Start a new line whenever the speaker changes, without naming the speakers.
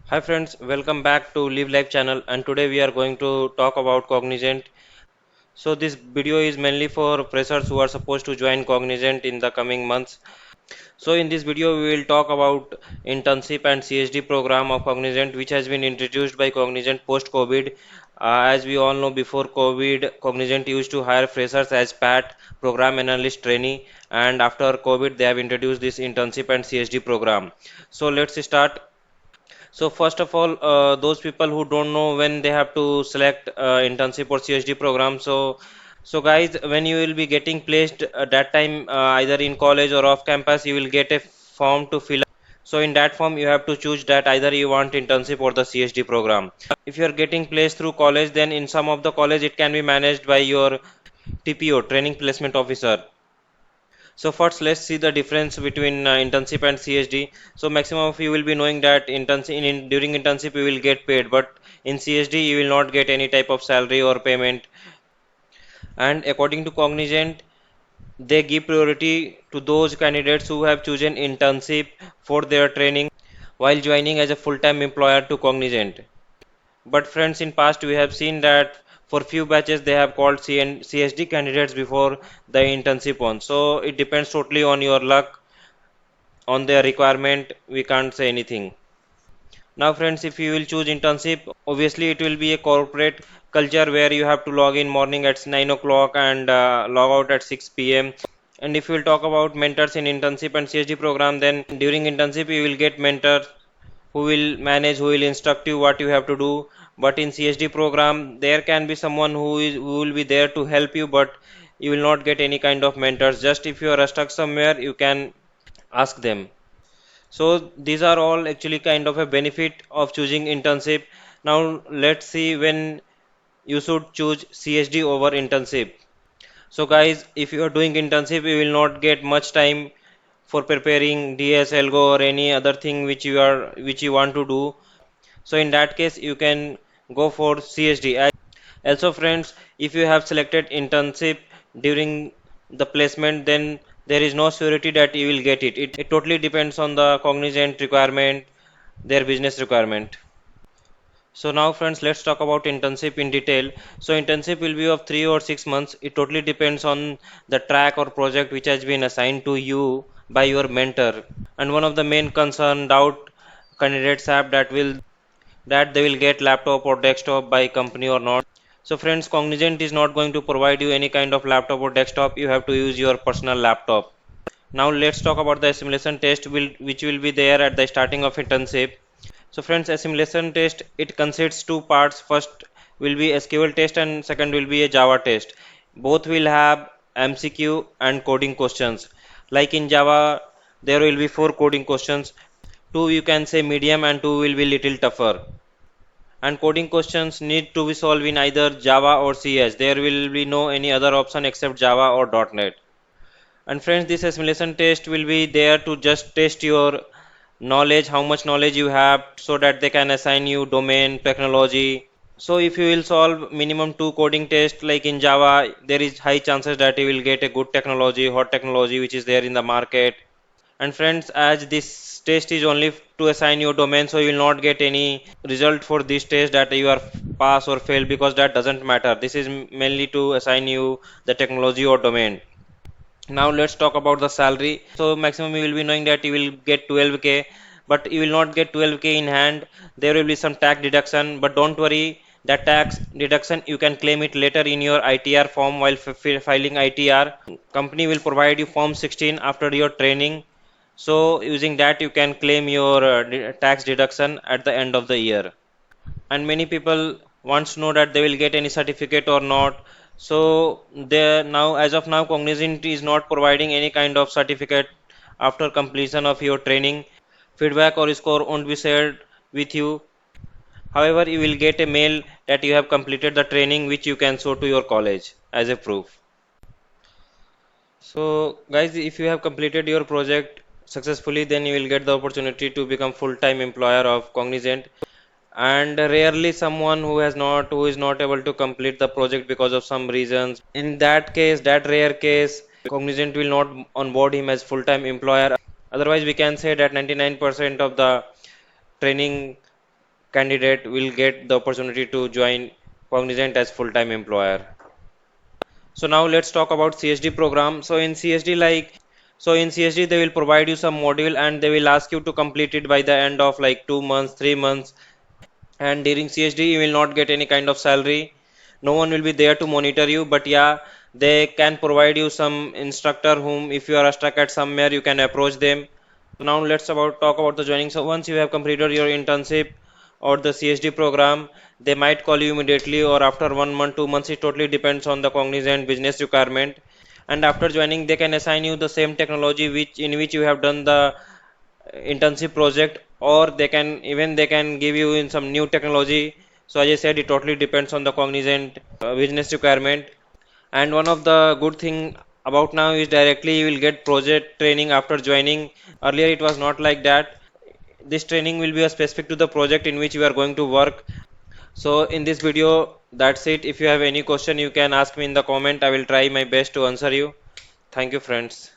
Hi friends, welcome back to Live Life channel, and today we are going to talk about Cognizant. So this video is mainly for freshers who are supposed to join Cognizant in the coming months. So in this video we will talk about internship and CSD program of Cognizant, which has been introduced by Cognizant post COVID. As we all know, before COVID Cognizant used to hire freshers as PAT, program analyst trainee, and after COVID they have introduced this internship and CSD program. So let's start. So first of all, those people who don't know when they have to select internship or CSD program. So guys, when you will be getting placed at that time, either in college or off campus, you will get a form to fill up. So in that form, you have to choose that either you want internship or the CSD program. If you are getting placed through college, then in some of the college it can be managed by your TPO, training placement officer. So first, let's see the difference between internship and CSD. So maximum of you will be knowing that during internship you will get paid, but in CSD you will not get any type of salary or payment. And according to Cognizant, they give priority to those candidates who have chosen internship for their training while joining as a full-time employer to Cognizant. But friends, in past we have seen that for few batches they have called CSD candidates before the internship one. So it depends totally on your luck, on their requirement. We can't say anything. Now friends, if you will choose internship, obviously it will be a corporate culture where you have to log in morning at 9 o'clock and log out at 6 p.m. And if you will talk about mentors in internship and CSD program, then during internship you will get mentors who will manage, who will instruct you what you have to do. But in CSD program there can be someone who will be there to help you, but you will not get any kind of mentors. Just if you are stuck somewhere, you can ask them. So these are all actually kind of a benefit of choosing internship. Now let's see when you should choose CSD over internship. So guys, if you are doing internship, you will not get much time for preparing DS, Algo or any other thing which you want to do. So in that case, you can go for CSD. Also friends, if you have selected internship during the placement, then there is no surety that you will get it. It totally depends on the cognizant requirement, their business requirement. So now friends, let's talk about internship in detail. So internship will be of 3 or 6 months. It totally depends on the track or project which has been assigned to you by your mentor. And one of the main concern doubt candidates have that they will get laptop or desktop by company or not. So friends, Cognizant is not going to provide you any kind of laptop or desktop. You have to use your personal laptop. Now let's talk about the assimilation test which will be there at the starting of internship. So friends, assimilation test, it consists two parts. First will be SQL test and second will be a Java test. Both will have MCQ and coding questions. Like in Java, there will be 4 coding questions. Two you can say medium and two will be little tougher. And coding questions need to be solved in either Java or CS. There will be no any other option except Java or .NET. And friends, this assimilation test will be there to just test your knowledge, how much knowledge you have, so that they can assign you domain, technology. So if you will solve minimum 2 coding tests like in Java, there is high chances that you will get a good technology, hot technology which is there in the market. And friends, as this test is only to assign your domain, so you will not get any result for this test that you are pass or fail, because that doesn't matter. This is mainly to assign you the technology or domain. Now let's talk about the salary. So maximum you will be knowing that you will get 12k, but you will not get 12k in hand. There will be some tax deduction, but don't worry. That tax deduction you can claim it later in your ITR form while filing ITR. Company will provide you form 16 after your training. So using that you can claim your tax deduction at the end of the year. And many people wants to know that they will get any certificate or not. So they now, as of now, Cognizant is not providing any kind of certificate after completion of your training. Feedback or score won't be shared with you. However, you will get a mail that you have completed the training, which you can show to your college as a proof. So guys, if you have completed your project successfully, then you will get the opportunity to become full-time employer of Cognizant. And rarely someone who is not able to complete the project because of some reasons. In that case, that rare case, Cognizant will not onboard him as full-time employer. Otherwise we can say that 99% of the training candidate will get the opportunity to join Cognizant as full-time employer. So now let's talk about CSD program. So in CSD they will provide you some module and they will ask you to complete it by the end of like 2 months, 3 months. And during CSD you will not get any kind of salary. No one will be there to monitor you, but yeah, they can provide you some instructor whom if you are stuck at somewhere you can approach them. So now let's about talk about the joining. So once you have completed your internship or the CSD program, they might call you immediately or after 1 month, 2 months. It totally depends on the Cognizant business requirement. And after joining, they can assign you the same technology which you have done the internship project, or they can give you in some new technology. So as I said, it totally depends on the Cognizant business requirement. And one of the good thing about now is directly you will get project training after joining. Earlier it was not like that. This training will be a specific to the project in which you are going to work. So in this video, that's it. If you have any question, you can ask me in the comment. I will try my best to answer you. Thank you, friends.